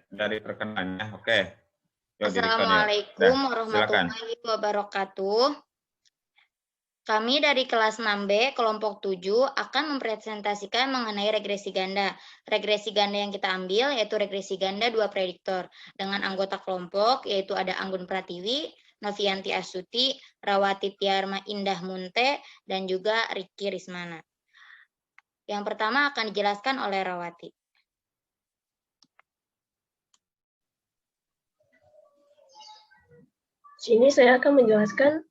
dari perkenalannya. Oke. Yuk, Assalamualaikum warahmatullahi wabarakatuh. Kami dari kelas 6B kelompok 7 akan mempresentasikan mengenai regresi ganda. Regresi ganda yang kita ambil yaitu regresi ganda 2 prediktor dengan anggota kelompok yaitu ada Anggun Pratiwi, Novianti Astuti, Rawati Tiarma Indah Munte, dan juga Riki Rismana. Yang pertama akan dijelaskan oleh Rawati. Sini saya akan menjelaskan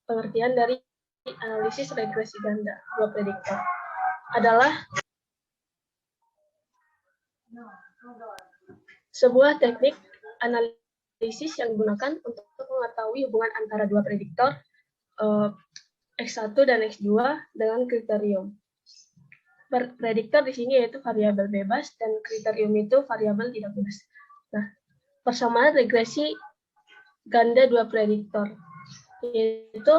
pengertian dari analisis regresi ganda 2 prediktor. Adalah sebuah teknik analisis yang digunakan untuk mengetahui hubungan antara 2 prediktor X1 dan X2 dengan kriterium. Prediktor di sini yaitu variabel bebas dan kriterium itu variabel tidak bebas. Nah, persamaan regresi ganda 2 prediktor yaitu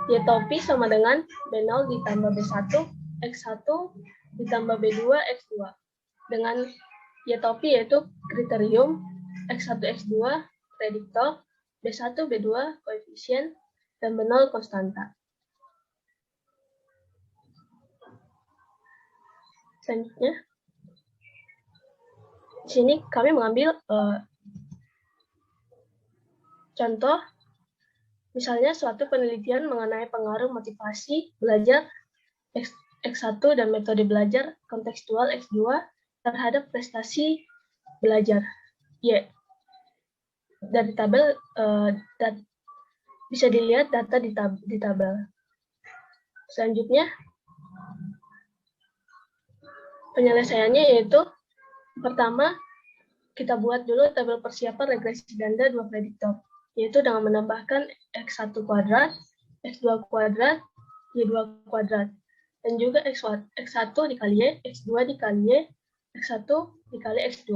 Y-topi sama dengan B0 ditambah B1 X1 ditambah B2 X2 dengan Y-topi yaitu kriterium, X1 X2 prediktor, B1 B2 koefisien, dan B0 konstanta. Selanjutnya, di sini kami mengambil contoh, misalnya suatu penelitian mengenai pengaruh motivasi belajar X1 dan metode belajar kontekstual X2 terhadap prestasi belajar Y. Dari tabel bisa dilihat data di tabel. Selanjutnya, penyelesaiannya yaitu pertama, kita buat dulu tabel persiapan regresi ganda 2 prediktor, yaitu dengan menambahkan X1 kuadrat, X2 kuadrat, Y2 kuadrat, dan juga X1 dikali Y, X2 dikali Y, X1 dikali X2.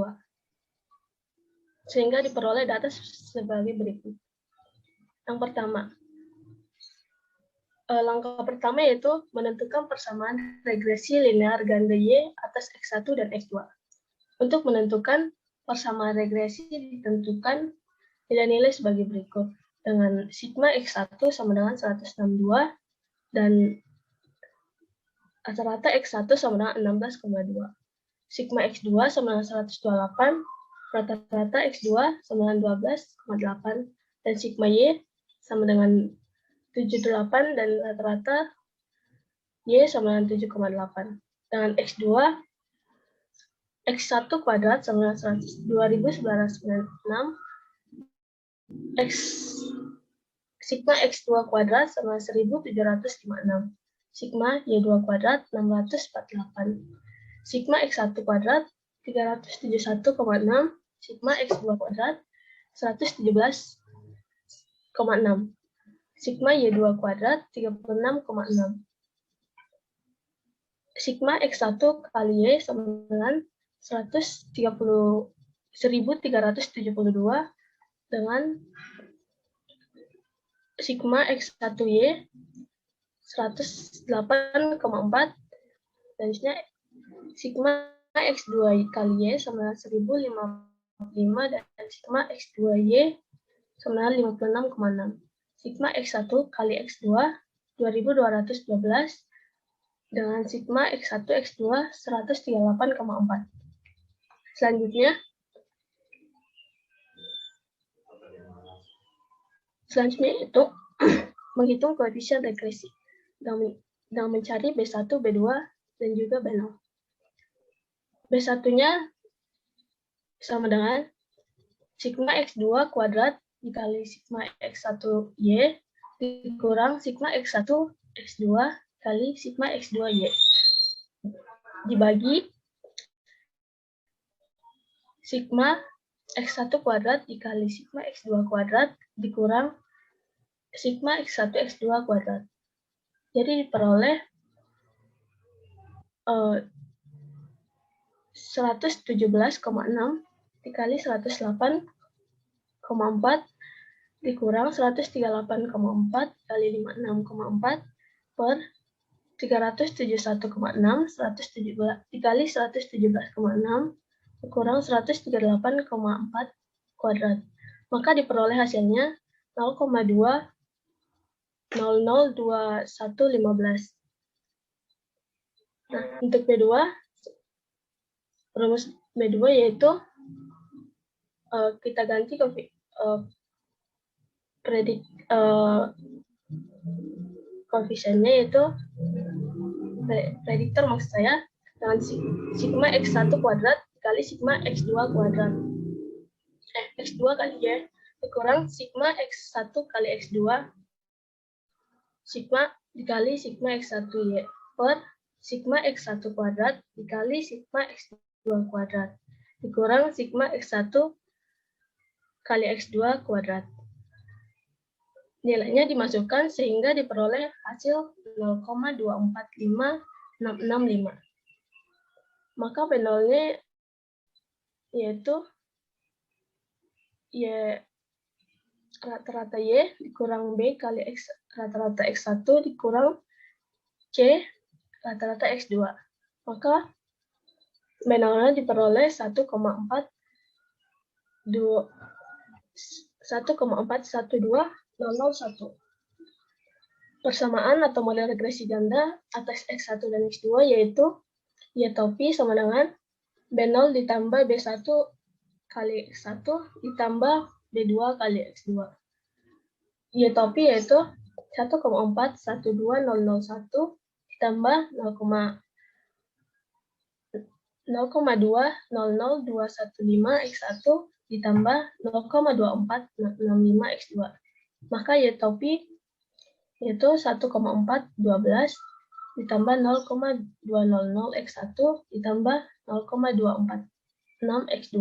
Sehingga diperoleh data sebagai berikut. Yang pertama, langkah pertama yaitu menentukan persamaan regresi linear ganda Y atas X1 dan X2. Untuk menentukan persamaan regresi ditentukan nilai-nilai sebagai berikut. Dengan sigma X1 sama dengan 162 dan rata-rata X1 sama dengan 16,2. Sigma X2 sama dengan 128, rata-rata X2 sama dengan 12,8, dan sigma Y sama dengan 78 dan rata-rata Y sama dengan 7,8. Dengan X2, X1 kuadrat sama dengan 2.996, sigma X2 kuadrat sama 1.756, sigma Y2 kuadrat 648, sigma X1 kuadrat 371,6, sigma X2 kuadrat 117,6, sigma Y2 kuadrat 36,6. Sigma X1 kali Y sama dengan 1.372 dengan sigma X1Y 108,4 dan sigma X2 kali Y sama 1055 dan sigma X2Y sama 56,6. Sigma X1 kali X2 2212 dengan sigma X1 X2 138,4. Selanjutnya itu menghitung koefisien regresi dan mencari B1, B2, dan juga B0. B1-nya sama dengan sigma X2 kuadrat dikali sigma X1Y dikurang sigma X1 X2 kali sigma X2Y dibagi sigma X1 kuadrat dikali sigma X2 kuadrat dikurang sigma X1 X2 kuadrat. Jadi diperoleh 117,6 dikali 108,4 dikurang 138,4 kali 56,4 per 371,6 dikali 117,6 kurang 138,4 kuadrat. Maka diperoleh hasilnya 0,2002115. Nah, untuk B2, rumus B2 yaitu kita ganti koefisiennya yaitu prediktor maksud saya dengan sigma X1 kuadrat dikali sigma X2 kuadrat. X2 kali Y dikurang sigma X1 kali X2 sigma dikali sigma X1 Y per sigma X1 kuadrat dikali sigma X2 kuadrat dikurang sigma X1 kali X2 kuadrat. Nilainya dimasukkan sehingga diperoleh hasil 0,245665. Maka P0-nya yaitu Y rata-rata Y dikurang B kali X rata-rata X1 dikurang C rata-rata X2. Maka B0-nya diperoleh 1,41201. Persamaan atau model regresi ganda atas X1 dan X2 yaitu Y topi sama dengan B0 ditambah B1 kali X1 ditambah B2 kali X2. Y topi yaitu 1,412001 ditambah 0,2000215 X1 ditambah 0,2465 X2. Maka Y topi yaitu 1,412 ditambah 0,200 X1 ditambah 0,246 X2.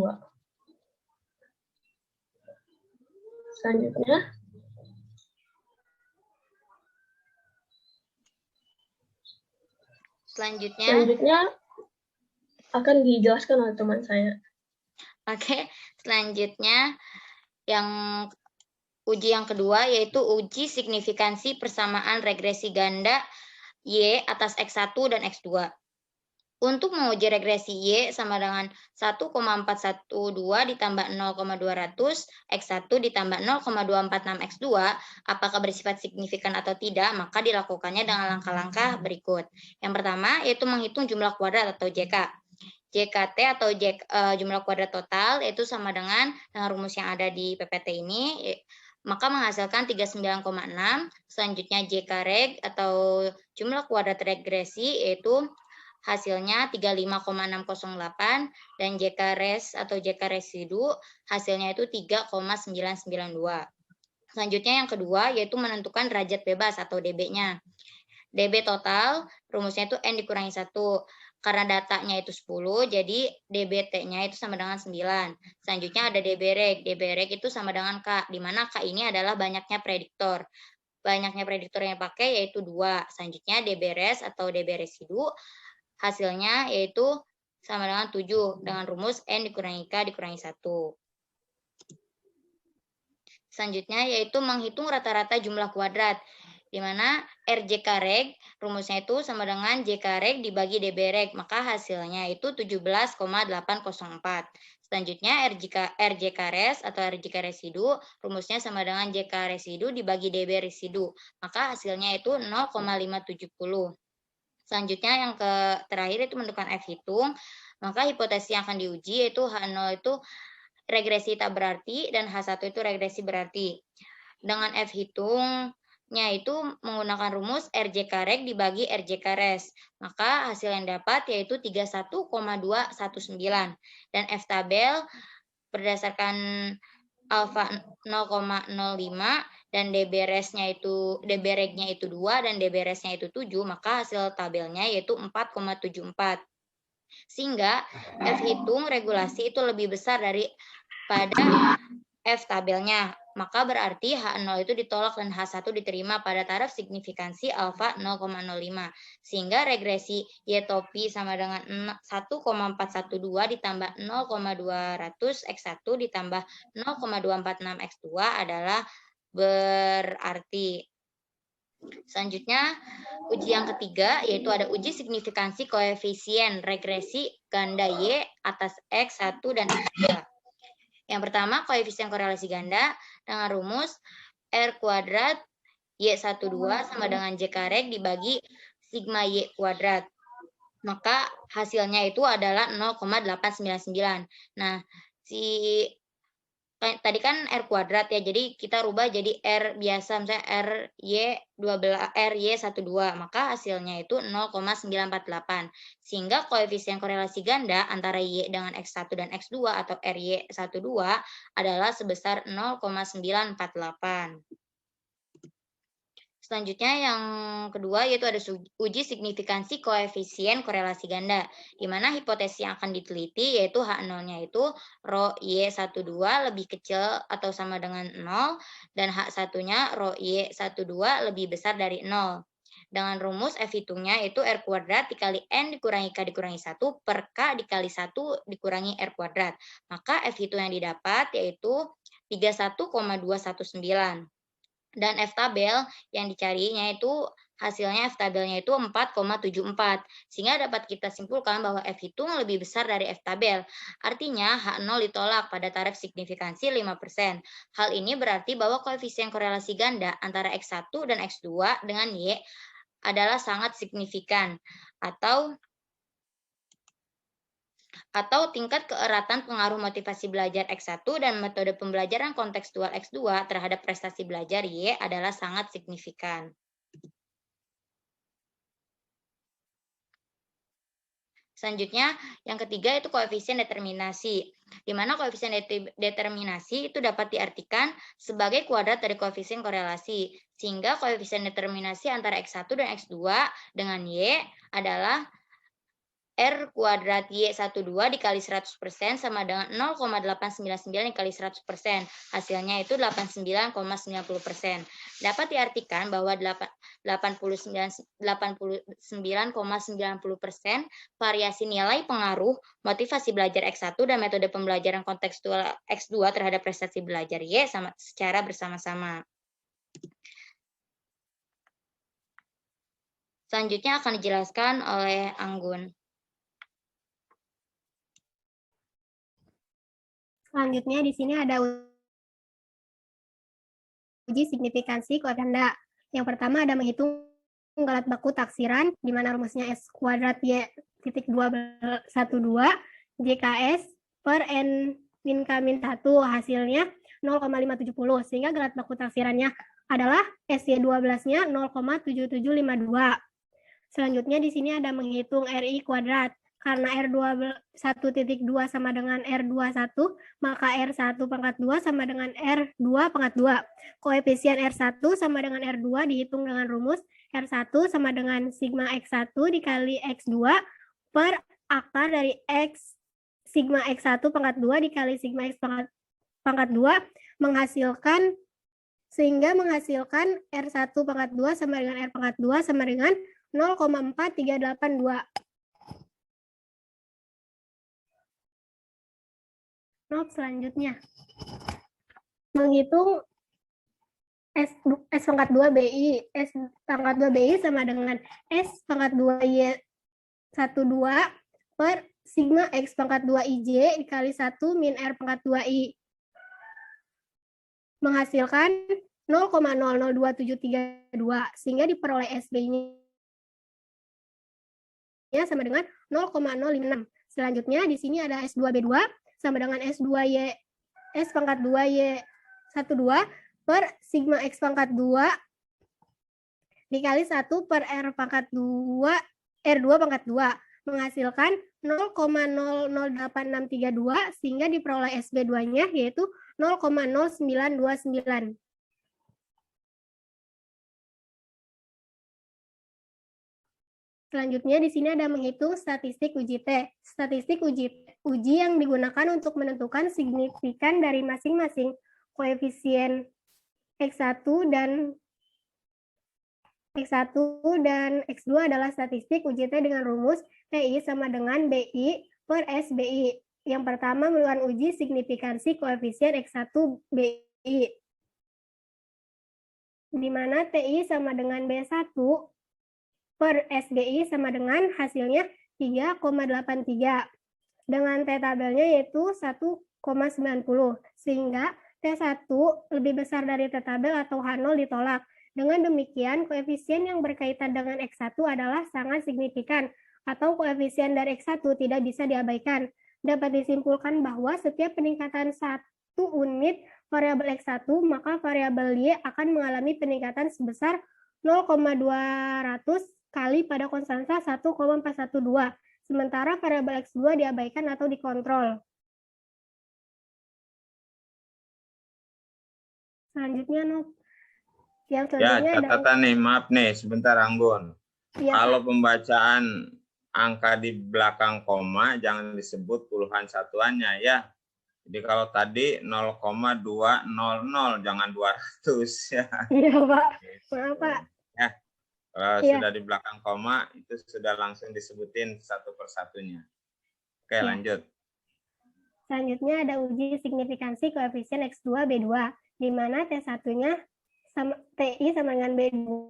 Selanjutnya akan dijelaskan oleh teman saya. Oke, selanjutnya yang uji yang kedua yaitu uji signifikansi persamaan regresi ganda Y atas X1 dan X2. Untuk menguji regresi Y sama dengan 1,412 ditambah 0,200 X1 ditambah 0,246 X2, apakah bersifat signifikan atau tidak, maka dilakukannya dengan langkah-langkah berikut. Yang pertama yaitu menghitung jumlah kuadrat atau JK. JKT atau jumlah kuadrat total yaitu sama dengan rumus yang ada di PPT ini, maka menghasilkan 39,6. Selanjutnya JK reg atau jumlah kuadrat regresi yaitu hasilnya 35,608 dan JK res atau JK residu hasilnya itu 3,992. Selanjutnya yang kedua yaitu menentukan derajat bebas atau DB-nya. DB total rumusnya itu N dikurangi 1. Karena datanya itu 10, jadi DBT-nya itu sama dengan 9. Selanjutnya ada DB reg. DB reg itu sama dengan K, di mana K ini adalah banyaknya prediktor. Banyaknya prediktor yang dipakai yaitu 2. Selanjutnya DB res atau DB residu, hasilnya yaitu sama dengan 7, dengan rumus N dikurangi K dikurangi 1. Selanjutnya yaitu menghitung rata-rata jumlah kuadrat, di mana RJK reg rumusnya itu sama dengan JK reg dibagi DB reg, maka hasilnya itu 17,804. Selanjutnya RJK res atau RJK residu rumusnya sama dengan JK residu dibagi DB residu, maka hasilnya itu 0,570. Selanjutnya yang terakhir itu menentukan F hitung, maka hipotesis yang akan diuji yaitu H0 itu regresi tak berarti dan H1 itu regresi berarti. Dengan F hitungnya itu menggunakan rumus RJK reg dibagi RJK res. Maka hasil yang dapat yaitu 31,219. Dan F tabel berdasarkan alfa 0,05 dan DB resnya itu DB regnya itu 2 dan DB resnya itu 7, maka hasil tabelnya yaitu 4,74. Sehingga F hitung regulasi itu lebih besar daripada F tabelnya, maka berarti H0 itu ditolak dan H1 diterima pada taraf signifikansi alfa 0,05. Sehingga regresi Y topi sama dengan 1,412 ditambah 0,200 X1 ditambah 0,246 X2 adalah berarti. Selanjutnya, uji yang ketiga yaitu ada uji signifikansi koefisien regresi ganda Y atas X1 dan X2. Yang pertama, koefisien korelasi ganda dengan rumus R kuadrat Y12 sama dengan J karek dibagi sigma Y kuadrat. Maka hasilnya itu adalah 0,899. Nah, tadi kan R kuadrat ya, jadi kita rubah jadi R biasa, misalnya RY12, maka hasilnya itu 0,948. Sehingga koefisien korelasi ganda antara Y dengan X1 dan X2 atau RY12 adalah sebesar 0,948. Selanjutnya yang kedua yaitu ada uji signifikansi koefisien korelasi ganda, di mana hipotesis yang akan diteliti yaitu H0-nya itu rho Y12 lebih kecil atau sama dengan 0 dan H1-nya rho Y12 lebih besar dari 0. Dengan rumus F hitungnya yaitu R kuadrat dikali N dikurangi K dikurangi 1 per K dikali 1 dikurangi R kuadrat. Maka F hitung yang didapat yaitu 31,219. Dan F tabel yang dicarinya itu hasilnya F tabelnya itu 4,74. Sehingga dapat kita simpulkan bahwa F hitung lebih besar dari F tabel. Artinya H0 ditolak pada taraf signifikansi 5%. Hal ini berarti bahwa koefisien korelasi ganda antara X1 dan X2 dengan Y adalah sangat signifikan atau tingkat keeratan pengaruh motivasi belajar X1 dan metode pembelajaran kontekstual X2 terhadap prestasi belajar Y adalah sangat signifikan. Selanjutnya, yang ketiga itu koefisien determinasi, di mana koefisien determinasi itu dapat diartikan sebagai kuadrat dari koefisien korelasi, sehingga koefisien determinasi antara X1 dan X2 dengan Y adalah R kuadrat Y12 dikali 100% sama dengan 0,899 dikali 100%. Hasilnya itu 89,90%. Dapat diartikan bahwa 89,90% variasi nilai pengaruh motivasi belajar X1 dan metode pembelajaran kontekstual X2 terhadap prestasi belajar Y secara bersama-sama. Selanjutnya akan dijelaskan oleh Anggun. Selanjutnya di sini ada uji signifikansi koefisien ganda. Yang pertama ada menghitung galat baku taksiran, di mana rumusnya S kuadrat Y.212 JKS per N min K min 1, hasilnya 0,570, sehingga galat baku taksirannya adalah SY12-nya 0,7752. Selanjutnya di sini ada menghitung RI kuadrat. Karena R1.2 sama dengan R21, maka R1 pangkat 2 sama dengan R2 pangkat 2. Koefisien R1 sama dengan R2 dihitung dengan rumus R1 sama dengan sigma X1 dikali X2 per akar dari X sigma X1 pangkat 2 dikali sigma X pangkat 2 menghasilkan R1 pangkat 2 sama dengan R pangkat 2 sama dengan 0,4382. Selanjutnya, menghitung S pangkat 2 BI. S pangkat 2 BI sama dengan S pangkat 2 Y12 per sigma X pangkat 2 IJ dikali 1 min R pangkat 2 I. Menghasilkan 0,002732, sehingga diperoleh SB-nya sama dengan 0,056. Selanjutnya, di sini ada S2B2 sama dengan S pangkat 2 Y12 per sigma X pangkat 2 dikali 1 per R pangkat 2 R2 pangkat 2 menghasilkan 0,00862, sehingga diperoleh SB2-nya yaitu 0,0929. Selanjutnya di sini ada menghitung statistik uji T. Statistik uji yang digunakan untuk menentukan signifikan dari masing-masing koefisien X1 dan X2 adalah statistik uji T dengan rumus TI sama dengan BI per SBI. Yang pertama melakukan uji signifikansi koefisien X1 BI, di mana TI sama dengan B1 per SBI sama dengan hasilnya 3,83. dengan T-tabelnya yaitu 1,90 sehingga T1 lebih besar dari T-tabel atau H0 ditolak. Dengan demikian, koefisien yang berkaitan dengan X1 adalah sangat signifikan atau koefisien dari X1 tidak bisa diabaikan. Dapat disimpulkan bahwa setiap peningkatan 1 unit variabel X1, maka variabel Y akan mengalami peningkatan sebesar 0,200 kali pada konstanta 1,412. Sementara variabel X2 diabaikan atau dikontrol. Selanjutnya, yang selanjutnya Ya, catatan nih, maaf nih, sebentar Anggun. Ya, Kalau pembacaan angka di belakang koma, jangan disebut puluhan satuannya ya. Jadi kalau tadi 0,200, jangan 200 ya. Iya, Pak. Maaf, Pak. Ya, kalau Iya. sudah di belakang koma, itu sudah langsung disebutin satu persatunya. Oke, Ya. lanjut. Selanjutnya ada uji signifikansi koefisien X2 B2, di mana T1-nya sama TI sama dengan B2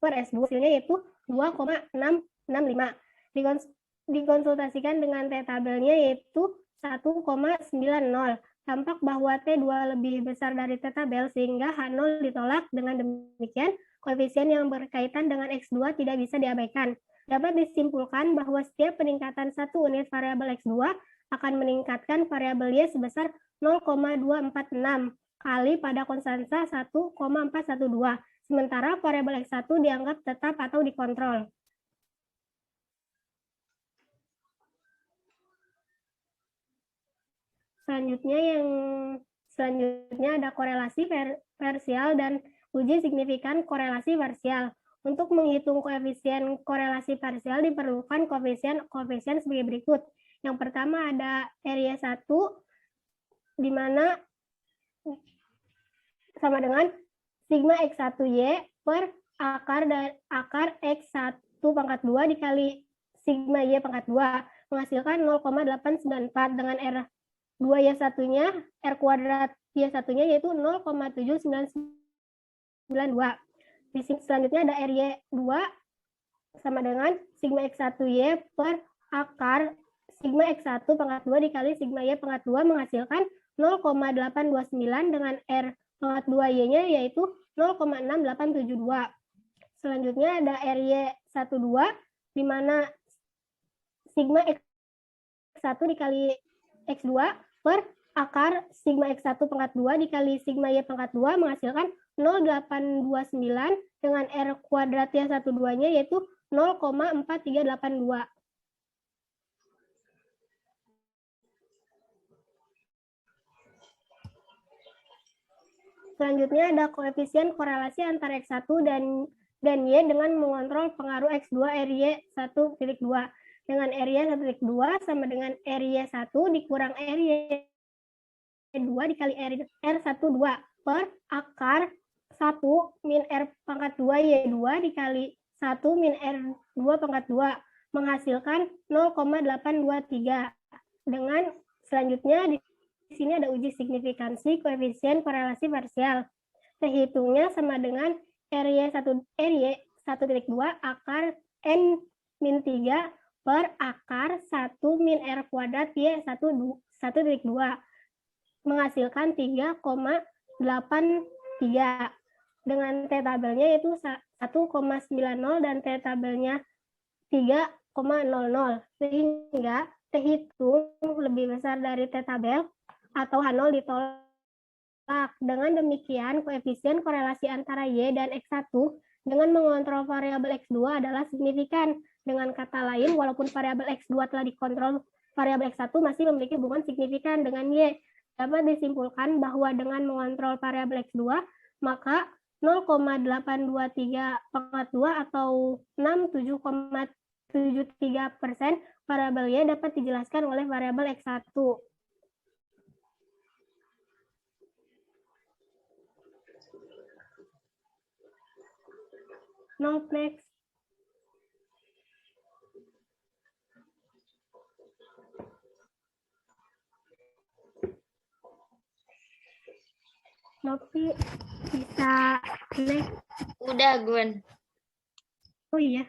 per S2, hasilnya yaitu 2,665. Dikonsultasikan dengan T-tabelnya yaitu 1,90. Tampak bahwa T2 lebih besar dari T-tabel sehingga H0 ditolak. Dengan demikian, koefisien yang berkaitan dengan X2 tidak bisa diabaikan. Dapat disimpulkan bahwa setiap peningkatan 1 unit variabel X2 akan meningkatkan variabel Y sebesar 0,246 kali pada konstanta 1,412. Sementara variabel X1 dianggap tetap atau dikontrol. Selanjutnya ada korelasi parsial dan uji signifikan korelasi parsial. Untuk menghitung koefisien korelasi parsial diperlukan koefisien sebagai berikut. Yang pertama ada RY1 di mana sama dengan sigma X1Y per akar X1 pangkat 2 dikali sigma Y pangkat 2 menghasilkan 0,894 dengan R2Y1-nya, R kuadrat Y1-nya yaitu 0,7992. Selanjutnya ada RY2 sama dengan sigma X1Y per akar sigma X1 pangkat 2 dikali sigma Y pangkat 2 menghasilkan 0,829 dengan R pangkat 2Y-nya yaitu 0,6872. Selanjutnya ada RY12 di mana sigma X1 dikali X2 per akar sigma X1 pangkat 2 dikali sigma Y pangkat 2 menghasilkan 0,829 dengan R kuadrat Y12-nya yaitu 0,4382. Selanjutnya ada koefisien korelasi antara X1 dan Y dengan mengontrol pengaruh X2 RY1.2. Dengan RY1.2 sama dengan RY1 dikurang RY2 dikali R12 per akar 1 min R pangkat 2 Y2 dikali 1 min R2 pangkat 2 menghasilkan 0,823. Dengan selanjutnya di sini ada uji signifikansi koefisien korelasi parsial. Terhitungnya sama dengan RY1.2 akar N min 3 per akar 1 min R kuadrat Y1.2 menghasilkan 3,83. Dengan T-tabelnya yaitu 1,90 dan T-tabelnya 3,00. Sehingga terhitung lebih besar dari T-tabel atau H0 ditolak. Dengan demikian, koefisien korelasi antara Y dan X1 dengan mengontrol variabel X2 adalah signifikan. Dengan kata lain, walaupun variabel X2 telah dikontrol, variabel X1 masih memiliki hubungan signifikan dengan Y. Dapat disimpulkan bahwa dengan mengontrol variabel X2, maka 0,823 pangkat 2 atau 67,73% variabel Y dapat dijelaskan oleh variabel X1. Next. Nopi bisa next. Udah, Gun. Oh iya,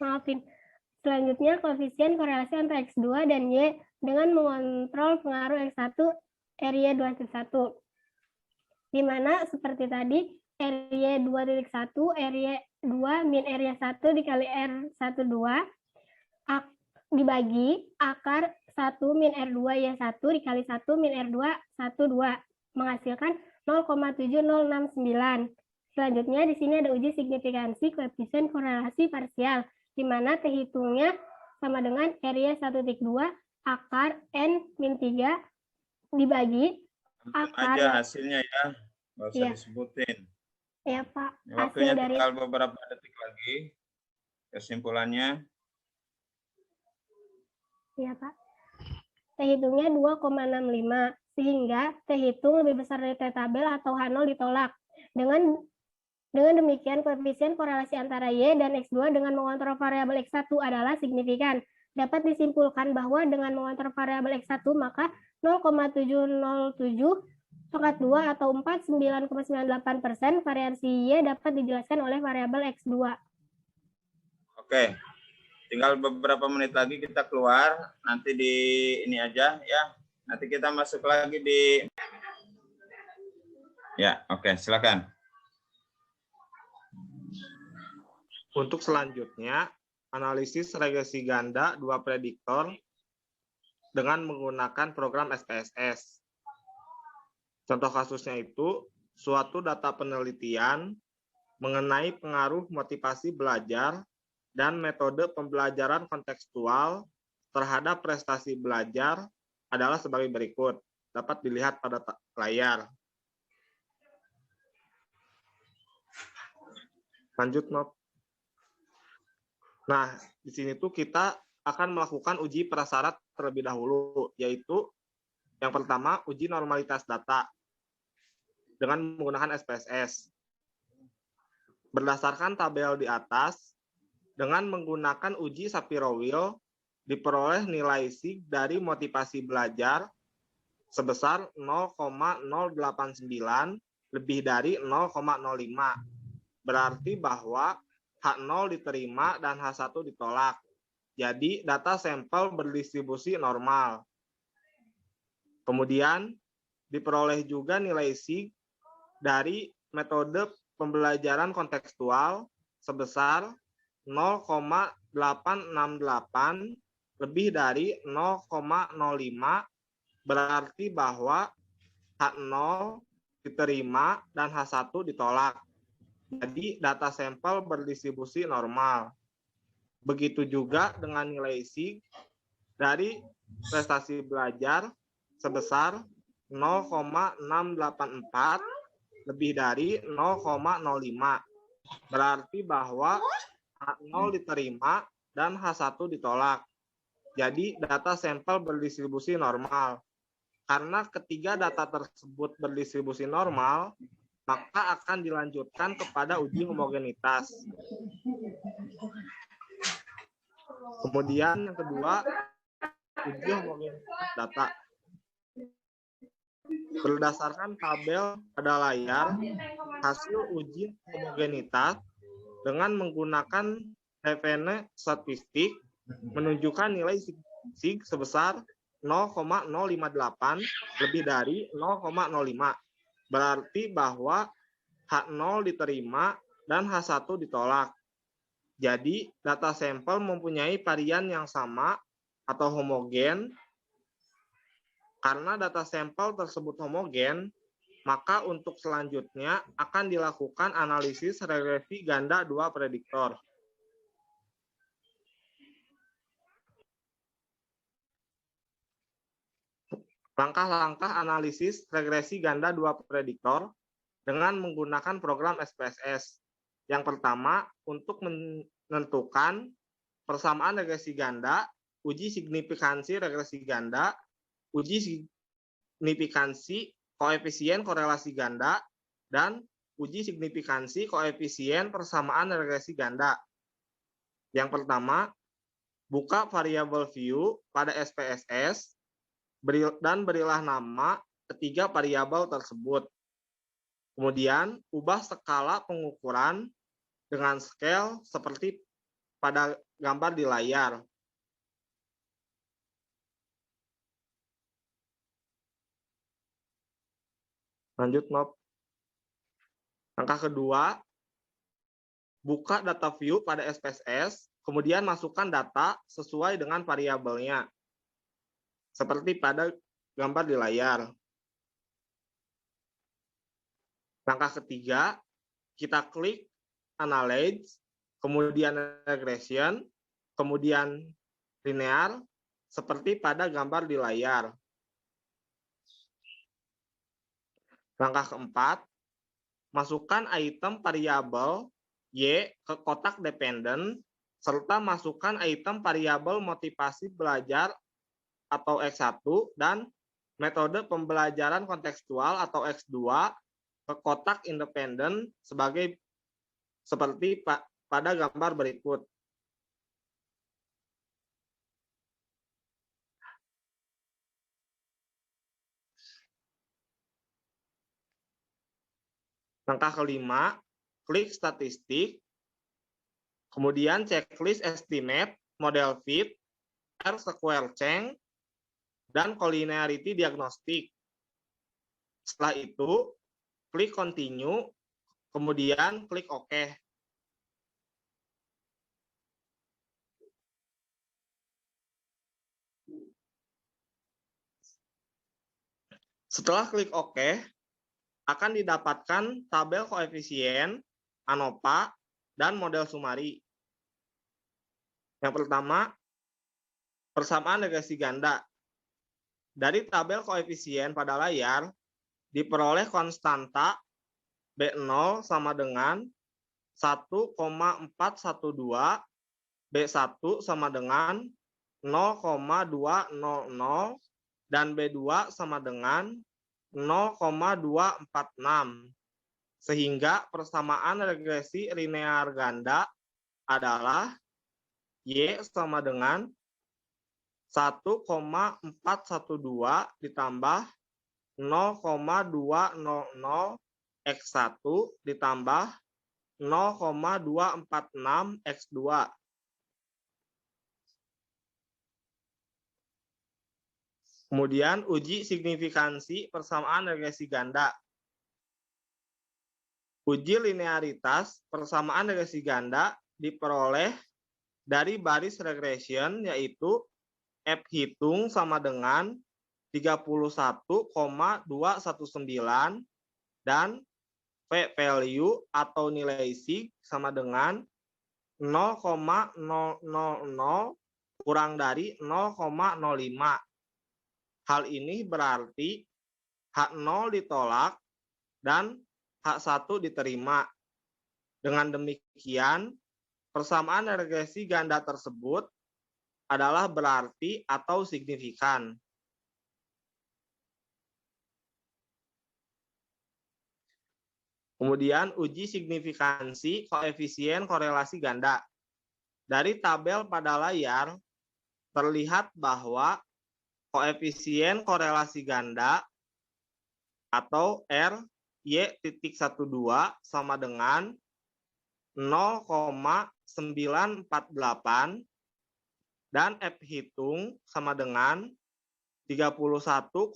maafin. Selanjutnya, koefisien korelasi antara X2 dan Y dengan mengontrol pengaruh X1 RY 2.1. Di mana seperti tadi, RY 2.1, RY 2 min RY 1 dikali R12 dibagi akar 1 min R2 Y1 dikali 1 min R2 12 menghasilkan 0,7069. Selanjutnya di sini ada uji signifikansi koefisien korelasi parsial, di mana T hitungnya sama dengan RY 1.2 akar N min 3 dibagi akar aja hasilnya ya, nggak usah Iya. disebutin. Ya Pak, Waktunya hasil dari tinggal beberapa detik lagi. Kesimpulannya, ya Pak. T hitungnya 2,65 sehingga T hitung lebih besar dari T tabel atau H0 ditolak. Dengan demikian koefisien korelasi antara Y dan X2 dengan mengontrol variabel X1 adalah signifikan. Dapat disimpulkan bahwa dengan mengontrol variabel X1 maka 0,707 pangkat 2 atau 49,98% variasi Y dapat dijelaskan oleh variabel X2. oke. Tinggal beberapa menit lagi kita keluar. Nanti di ini aja ya. Nanti kita masuk lagi di. Ya, oke. Silakan. Untuk selanjutnya, analisis regresi ganda dua prediktor dengan menggunakan program SPSS. Contoh kasusnya itu, suatu data penelitian mengenai pengaruh motivasi belajar dan metode pembelajaran kontekstual terhadap prestasi belajar adalah sebagai berikut. Dapat dilihat pada layar. Lanjut, Nob. Nah, di sini tuh kita akan melakukan uji prasyarat terlebih dahulu, yaitu yang pertama uji normalitas data dengan menggunakan SPSS. Berdasarkan tabel di atas, dengan menggunakan uji Shapiro-Wills, diperoleh nilai sig dari motivasi belajar sebesar 0,089 lebih dari 0,05. Berarti bahwa H0 diterima dan H1 ditolak. Jadi data sampel berdistribusi normal. Kemudian diperoleh juga nilai sig dari metode pembelajaran kontekstual sebesar 0,868 lebih dari 0,05, berarti bahwa H0 diterima dan H1 ditolak. Jadi data sampel berdistribusi normal. Begitu juga dengan nilai sig dari prestasi belajar sebesar 0,684 lebih dari 0,05. Berarti bahwa H0 diterima dan H1 ditolak. Jadi data sampel berdistribusi normal. Karena ketiga data tersebut berdistribusi normal, maka akan dilanjutkan kepada uji homogenitas. Kemudian yang kedua, uji homogenitas data. Berdasarkan tabel pada layar, hasil uji homogenitas dengan menggunakan Thevenin statistik menunjukkan nilai sig sebesar 0,058 lebih dari 0,05. Berarti bahwa H0 diterima dan H1 ditolak. Jadi data sampel mempunyai varian yang sama atau homogen. Karena data sampel tersebut homogen, maka untuk selanjutnya akan dilakukan analisis regresi ganda dua prediktor. Langkah-langkah analisis regresi ganda dua prediktor dengan menggunakan program SPSS. Yang pertama, untuk menentukan persamaan regresi ganda, uji signifikansi regresi ganda, uji signifikansi koefisien korelasi ganda, dan uji signifikansi koefisien persamaan regresi ganda. Yang pertama, buka variabel view pada SPSS dan berilah nama ketiga variabel tersebut. Kemudian, ubah skala pengukuran dengan scale seperti pada gambar di layar. Lanjut, Nob. Langkah kedua, buka data view pada SPSS, kemudian masukkan data sesuai dengan variabelnya, seperti pada gambar di layar. Langkah ketiga, kita klik Analyze, kemudian Regression, kemudian Linear, seperti pada gambar di layar. Langkah keempat, masukkan item variabel Y ke kotak dependent, serta masukkan item variabel motivasi belajar atau X1 dan metode pembelajaran kontekstual atau X2 ke kotak independen seperti pada gambar berikut. Langkah kelima, klik statistik, kemudian checklist estimate, model fit, R-square change, dan collinearity diagnostic. Setelah itu, klik continue, kemudian klik OK. Setelah klik OK, akan didapatkan tabel koefisien, ANOVA, dan model sumari. Yang pertama, persamaan regresi ganda. Dari tabel koefisien pada layar, diperoleh konstanta B0 sama dengan 1,412, B1 sama dengan 0,200, dan B2 sama dengan 0,246, sehingga persamaan regresi linear ganda adalah Y sama dengan 1,412 ditambah 0,200 X1 ditambah 0,246 X2. Kemudian uji signifikansi persamaan regresi ganda. Uji linearitas persamaan regresi ganda diperoleh dari baris regression, yaitu F hitung sama dengan 31,219 dan V value atau nilai sig sama dengan 0,000 kurang dari 0,05. Hal ini berarti H0 ditolak dan H1 diterima. Dengan demikian, persamaan regresi ganda tersebut adalah berarti atau signifikan. Kemudian uji signifikansi koefisien korelasi ganda. Dari tabel pada layar, terlihat bahwa koefisien korelasi ganda atau R Y.12 sama dengan 0,948 dan F hitung sama dengan 31,219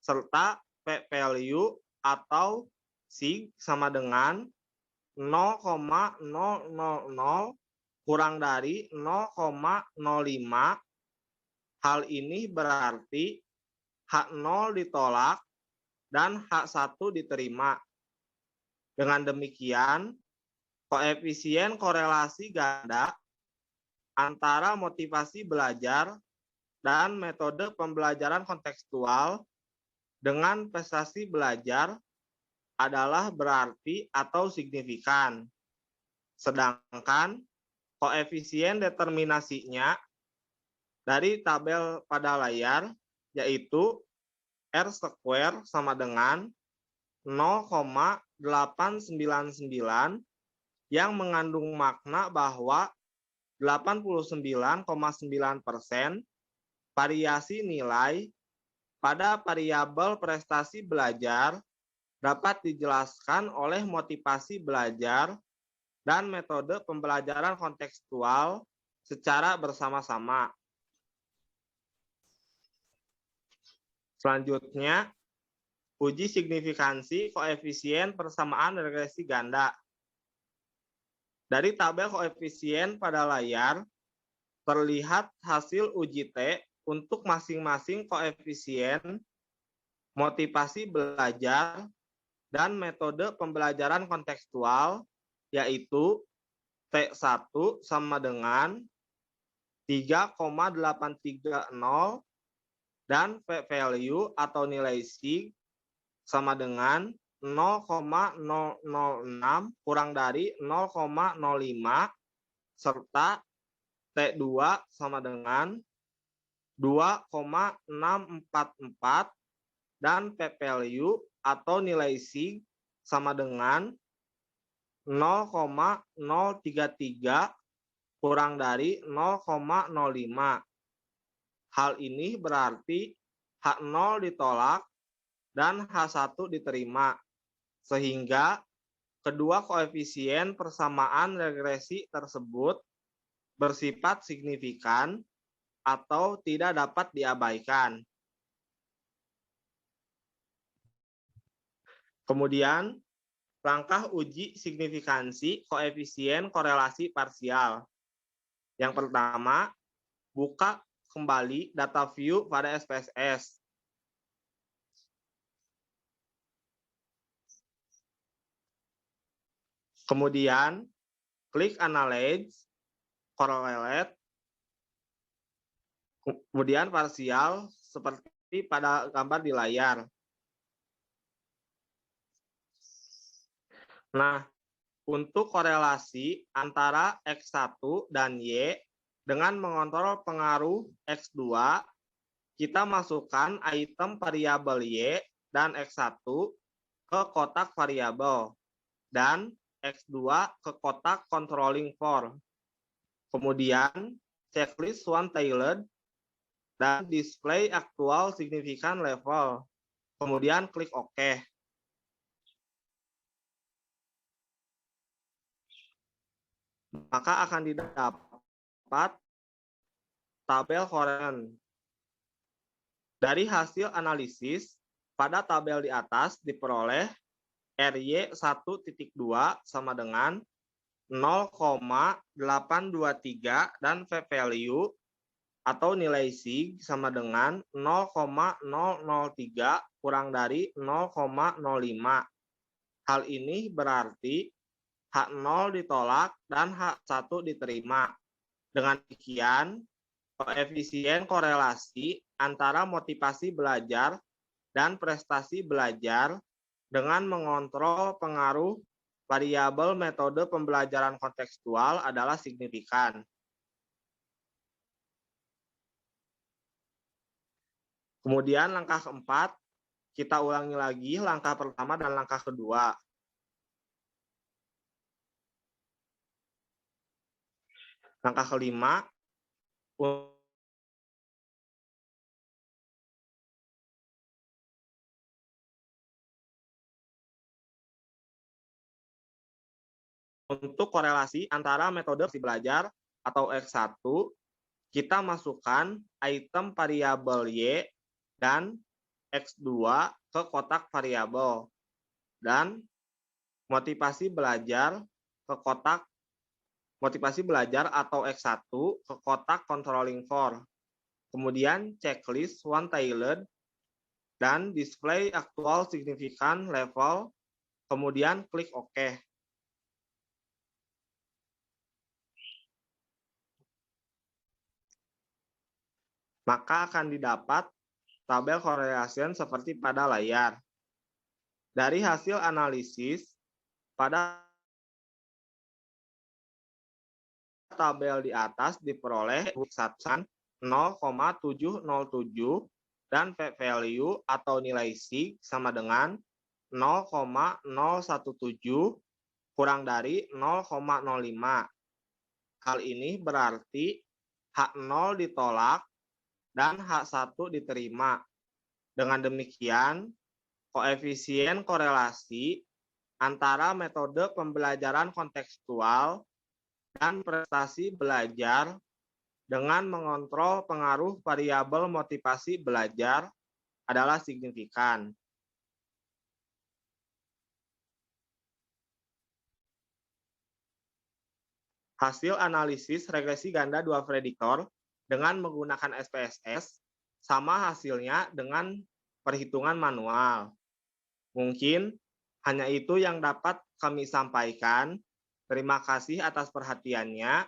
serta P value atau sig sama dengan 0,000 kurang dari 0,05. Hal ini berarti H0 ditolak dan H1 diterima. Dengan demikian, koefisien korelasi ganda antara motivasi belajar dan metode pembelajaran kontekstual dengan prestasi belajar adalah berarti atau signifikan. Sedangkan koefisien determinasinya dari tabel pada layar, yaitu R² sama dengan 0,899 yang mengandung makna bahwa 89,9% variasi nilai pada variabel prestasi belajar dapat dijelaskan oleh motivasi belajar dan metode pembelajaran kontekstual secara bersama-sama. Selanjutnya, uji signifikansi koefisien persamaan regresi ganda. Dari tabel koefisien pada layar, terlihat hasil uji T untuk masing-masing koefisien, motivasi belajar, dan metode pembelajaran kontekstual, yaitu T1 sama dengan 3,830 dan p-value atau nilai sig sama dengan 0,006 kurang dari 0,05 serta T2 sama dengan 2,644 dan p-value atau nilai sig sama dengan 0,033 kurang dari 0,05. Hal ini berarti H0 ditolak dan H1 diterima, sehingga kedua koefisien persamaan regresi tersebut bersifat signifikan atau tidak dapat diabaikan. Kemudian, langkah uji signifikansi koefisien korelasi parsial. Yang pertama, buka kembali data view pada SPSS. Kemudian, klik Analyze, Correlate, kemudian parsial seperti pada gambar di layar. Nah, untuk korelasi antara X1 dan Y dengan mengontrol pengaruh X2, kita masukkan item variabel Y dan X1 ke kotak variabel dan X2 ke kotak controlling for. Kemudian, checklist one tailored dan display aktual signifikan level. Kemudian klik OK. Maka akan didapat tabel korelen. Dari hasil analisis, pada tabel di atas diperoleh RY1.2 sama dengan 0,823 dan p-value atau nilai sig sama dengan 0,003 kurang dari 0,05. Hal ini berarti H0 ditolak dan H1 diterima. Dengan demikian, koefisien korelasi antara motivasi belajar dan prestasi belajar dengan mengontrol pengaruh variabel metode pembelajaran kontekstual adalah signifikan. Kemudian langkah keempat, kita ulangi lagi langkah pertama dan langkah kedua. Langkah kelima, untuk korelasi antara metode belajar atau X1, kita masukkan item variabel Y dan X2 ke kotak variabel dan motivasi belajar ke kotak motivasi belajar atau X1 ke kotak controlling for. Kemudian checklist one tailored dan display aktual signifikan level. Kemudian klik OK. Maka akan didapat tabel korelasi seperti pada layar. Dari hasil analisis, pada tabel di atas diperoleh X1 0,707 dan p-value atau nilai sig sama dengan 0,017 kurang dari 0,05. Hal ini berarti H0 ditolak dan H1 diterima. Dengan demikian, koefisien korelasi antara metode pembelajaran kontekstual dan prestasi belajar dengan mengontrol pengaruh variabel motivasi belajar adalah signifikan. Hasil analisis regresi ganda dua prediktor dengan menggunakan SPSS sama hasilnya dengan perhitungan manual. Mungkin hanya itu yang dapat kami sampaikan. Terima kasih atas perhatiannya.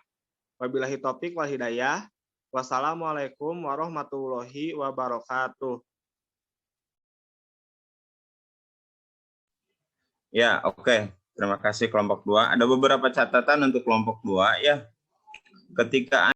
Wabillahi taufiq wal hidayah. Wassalamualaikum warahmatullahi wabarakatuh. Ya, oke. Terima kasih kelompok 2. Ada beberapa catatan untuk kelompok 2 ya. Ketika